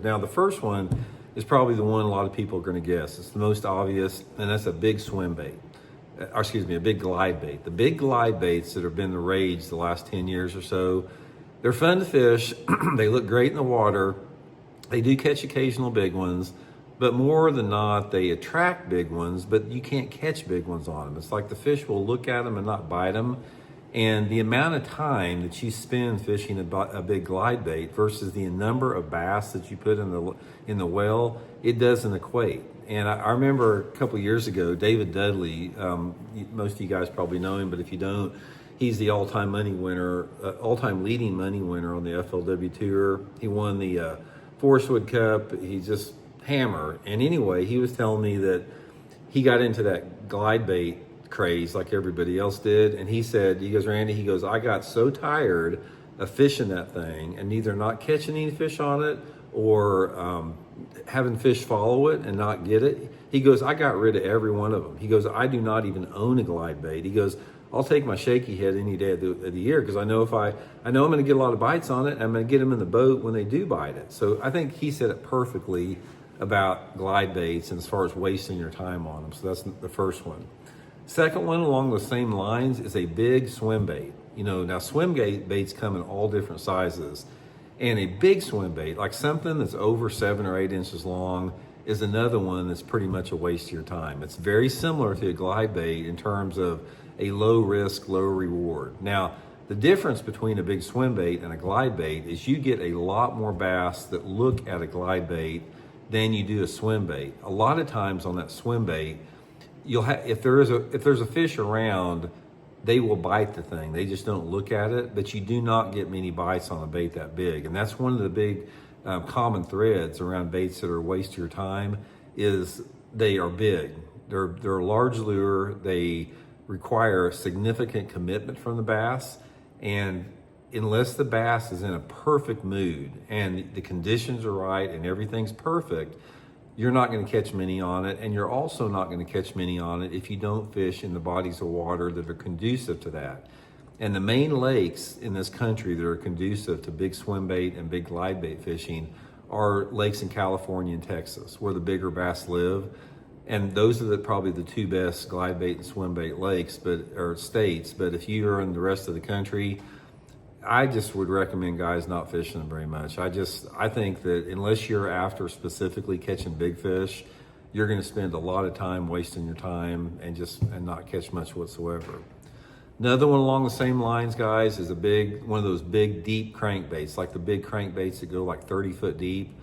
perspective. Now, the first one is probably the one a lot of people are going to guess. It's the most obvious, and that's a big swim bait. Or excuse me, a big glide bait. The big glide baits that have been the rage the last 10 years or so, they're fun to fish. They look great in the water. They do catch occasional big ones, but more than not, they attract big ones, but you can't catch big ones on them. It's like the fish will look at them and not bite them. And the amount of time that you spend fishing a big glide bait versus the number of bass that you put in the well, it doesn't equate. And I remember a couple of years ago, David Dudley, most of you guys probably know him, but if you don't, he's the all-time leading money winner on the FLW Tour. He won the Forestwood Cup. He's just hammer. And anyway, he was telling me that he got into that glide bait craze like everybody else did. And he goes, Randy, I got so tired of fishing that thing and either not catching any fish on it or having fish follow it and not get it. He goes, I got rid of every one of them. He goes, I do not even own a glide bait. He goes, I'll take my shaky head any day of the year because I know I'm going to get a lot of bites on it. And I'm going to get them in the boat when they do bite it. So I think he said it perfectly about glide baits and as far as wasting your time on them. So that's the first one. Second one along the same lines is a big swim bait. Now swim baits come in all different sizes. And a big swim bait, like something that's over 7 or 8 inches long, is another one that's pretty much a waste of your time. It's very similar to a glide bait in terms of a low risk, low reward. Now, the difference between a big swim bait and a glide bait is you get a lot more bass that look at a glide bait than you do a swim bait. A lot of times on that swim bait, if there's a fish around, they will bite the thing. They just don't look at it, but you do not get many bites on a bait that big. And that's one of the big common threads around baits that are a waste of your time is they are big. They're a large lure. They require significant commitment from the bass. And unless the bass is in a perfect mood and the conditions are right and everything's perfect, you're not going to catch many on it. And you're also not going to catch many on it if you don't fish in the bodies of water that are conducive to that. And the main lakes in this country that are conducive to big swim bait and big glide bait fishing are lakes in California and Texas, where the bigger bass live. And those are probably the two best glide bait and swim bait lakes, or states. But if you are in the rest of the country, I just would recommend guys not fishing them very much. I think that unless you're after specifically catching big fish, you're going to spend a lot of time wasting your time and not catch much whatsoever. Another one along the same lines, guys, is one of those big deep crankbaits, like the big crankbaits that go like 30 foot deep.